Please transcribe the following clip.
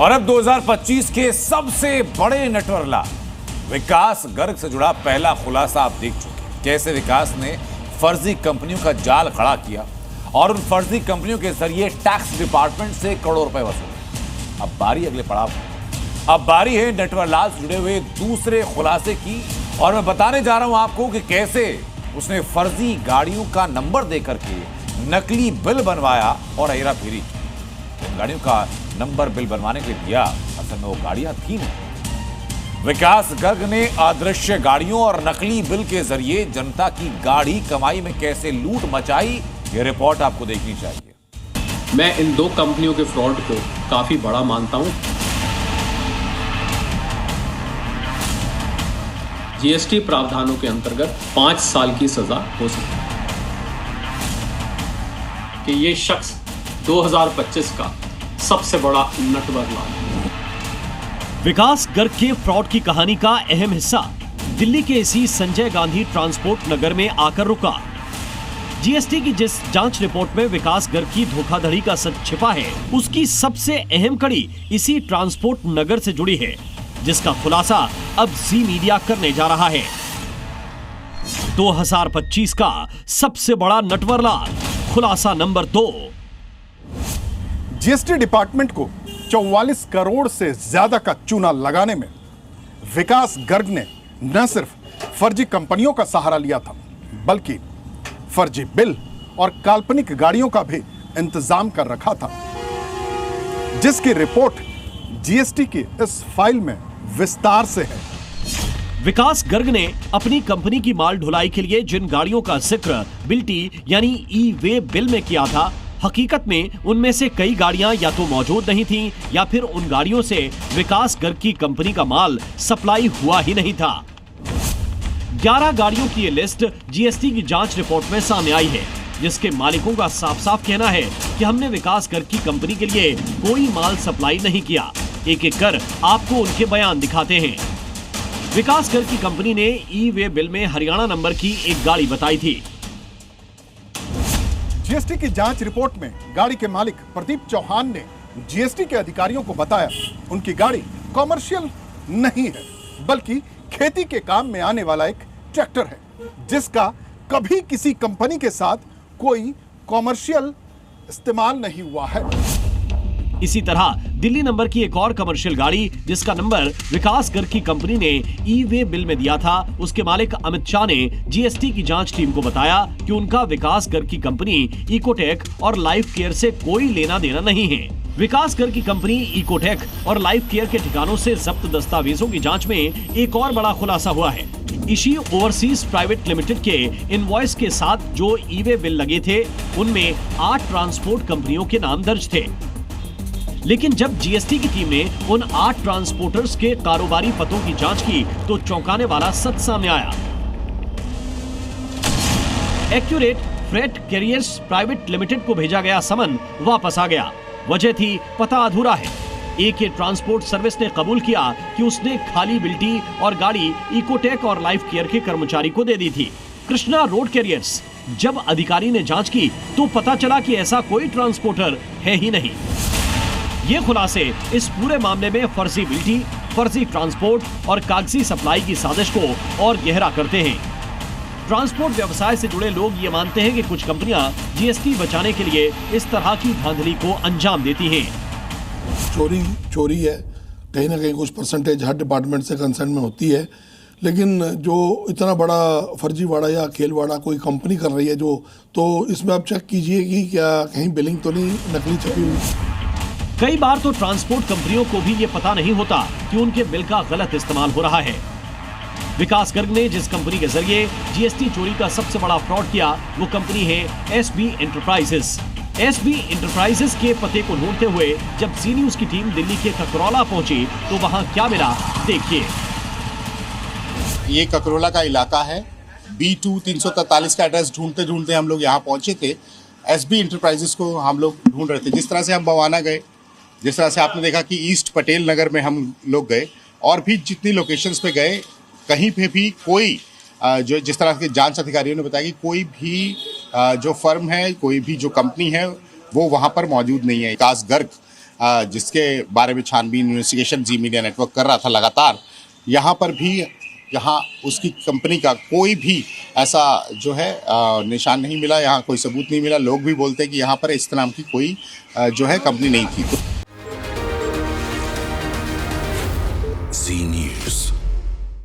और अब 2025 के सबसे बड़े नटवरला विकास गर्ग से जुड़ा पहला खुलासा आप देख चुके हैं। कैसे विकास ने फर्जी कंपनियों का जाल खड़ा किया और उन फर्जी कंपनियों के जरिए टैक्स डिपार्टमेंट से करोड़ों रुपए वसूले। अब बारी अगले पड़ाव की। अब बारी है नटवरलाल से जुड़े हुए दूसरे खुलासे की और मैं बताने जा रहा हूं आपको कि कैसे उसने फर्जी गाड़ियों का नंबर देकर के नकली बिल बनवाया और हेरा फेरी की। इन गाड़ियों का नंबर बिल बनवाने के लिए दिया, असल में वो गाड़ियां थी नहीं। विकास गर्ग ने अदृश्य गाड़ियों और नकली बिल के जरिए जनता की गाढ़ी कमाई में कैसे लूट मचाई, ये रिपोर्ट आपको देखनी चाहिए। मैं इन दो कंपनियों के फ्रॉड को काफी बड़ा मानता हूं। जीएसटी प्रावधानों के अंतर्गत 5 साल की सजा हो सकती है कि ये शख्स 2025 का सबसे बड़ा नटवरला है। विकास गर्ग के फ्रॉड की कहानी का अहम हिस्सा दिल्ली के इसी संजय गांधी ट्रांसपोर्ट नगर में आकर रुका। जीएसटी की जिस जांच रिपोर्ट में विकास गर्ग की धोखाधड़ी का सच छिपा है, उसकी सबसे अहम कड़ी इसी ट्रांसपोर्ट नगर से जुड़ी है, जिसका खुलासा अब जी मीडिया करने जा रहा है। 2025 का सबसे बड़ा नटवरला, खुलासा नंबर 2। जीएसटी डिपार्टमेंट को 44 करोड़ से ज्यादा का चूना लगाने में विकास गर्ग ने न सिर्फ फर्जी कंपनियों का सहारा लिया था, बल्कि फर्जी बिल और काल्पनिक गाड़ियों का भी इंतजाम कर रखा था, जिसकी रिपोर्ट जीएसटी की इस फाइल में विस्तार से है। विकास गर्ग ने अपनी कंपनी की माल ढुलाई के लिए जिन गाड़ियों का जिक्र बिल्टी यानी ई वे बिल में किया था, हकीकत में उनमें से कई गाड़ियां या तो मौजूद नहीं थीं या फिर उन गाड़ियों से विकास गर्ग की कंपनी का माल सप्लाई हुआ ही नहीं था। 11 गाड़ियों की ये लिस्ट जीएसटी की जांच रिपोर्ट में सामने आई है, जिसके मालिकों का साफ साफ कहना है कि हमने विकास गर्ग की कंपनी के लिए कोई माल सप्लाई नहीं किया। एक एक कर आपको उनके बयान दिखाते हैं। विकास गर्ग की कंपनी ने ई वे बिल में हरियाणा नंबर की एक गाड़ी बताई थी। जीएसटी की जांच रिपोर्ट में गाड़ी के मालिक प्रदीप चौहान ने जीएसटी के अधिकारियों को बताया उनकी गाड़ी कॉमर्शियल नहीं है, बल्कि खेती के काम में आने वाला एक ट्रैक्टर है, जिसका कभी किसी कंपनी के साथ कोई कॉमर्शियल इस्तेमाल नहीं हुआ है। इसी तरह दिल्ली नंबर की एक और कमर्शियल गाड़ी, जिसका नंबर विकास गर्ग की कंपनी ने ई वे बिल में दिया था, उसके मालिक अमित शाह ने जीएसटी की जांच टीम को बताया कि उनका विकास गर्ग की कंपनी इकोटेक और लाइफ केयर से कोई लेना देना नहीं है। विकास गर्ग की कंपनी इकोटेक और लाइफ केयर के ठिकानों से जब्त दस्तावेजों की जांच में एक और बड़ा खुलासा हुआ है। इशी ओवरसीज प्राइवेट लिमिटेड के इनवॉइस के साथ जो ई वे बिल लगे थे, उनमें 8 ट्रांसपोर्ट कंपनियों के नाम दर्ज थे। लेकिन जब जीएसटी की टीम ने उन 8 ट्रांसपोर्टर्स के कारोबारी पतों की जांच की, तो चौंकाने वाला सच सामने आया। Accurate freight carriers private limited को भेजा गया समन वापस आ गया। वजह थी पता अधूरा है। एके ट्रांसपोर्ट सर्विस ने कबूल किया कि उसने खाली बिल्टी और गाड़ी इकोटेक और लाइफ केयर के कर्मचारी को दे दी थी। कृष्णा रोड कैरियर्स, जब अधिकारी ने जांच की तो पता चला कि ऐसा कोई ट्रांसपोर्टर है ही नहीं। ये खुलासे इस पूरे मामले में फर्जी बिल्टी, फर्जी ट्रांसपोर्ट और कागजी सप्लाई की साजिश को और गहरा करते हैं। ट्रांसपोर्ट व्यवसाय से जुड़े लोग ये मानते हैं कि कुछ कंपनियां जीएसटी बचाने के लिए इस तरह की धांधली को अंजाम देती हैं। चोरी है, कहीं ना कहीं कुछ परसेंटेज हर डिपार्टमेंट से कंसर्न में होती है, लेकिन जो इतना बड़ा फर्जीवाड़ा या खेलवाड़ा कोई कंपनी कर रही है तो इसमें आप चेक कीजिए कि क्या कहीं बिलिंग तो नहीं नकली छपी हुई। कई बार तो ट्रांसपोर्ट कंपनियों को भी ये पता नहीं होता कि उनके बिल का गलत इस्तेमाल हो रहा है। विकास गर्ग ने जिस कंपनी के जरिए जीएसटी चोरी का सबसे बड़ा फ्रॉड किया, वो कंपनी है एसबी एंटरप्राइजेस। एसबी एंटरप्राइजेस के पते को ढूंढते हुए जब जी न्यूज की टीम दिल्ली के ककरौला पहुंची, तो वहां क्या मिला, देखिए। ये ककरौला का इलाका है। B2 343 का एड्रेस ढूंढते ढूंढते हम लोग यहाँ पहुंचे थे। एसबी एंटरप्राइजेस को हम लोग ढूंढ रहे थे। जिस तरह से हम बवाना गए, जिस तरह से आपने देखा कि ईस्ट पटेल नगर में हम लोग गए, और भी जितनी लोकेशंस पे गए, कहीं पे भी कोई जो जिस तरह के जांच अधिकारियों ने बताया कि कोई भी जो फर्म है, कोई भी जो कंपनी है, वो वहाँ पर मौजूद नहीं है। विकास गर्ग जिसके बारे में छानबीन इन्वेस्टिगेशन जी मीडिया नेटवर्क कर रहा था लगातार, यहाँ पर भी यहाँ उसकी कंपनी का कोई भी ऐसा जो है निशान नहीं मिला, यहाँ कोई सबूत नहीं मिला। लोग भी बोलते हैं कि यहाँ पर इस नाम की कोई जो है कंपनी नहीं थी। Zee News।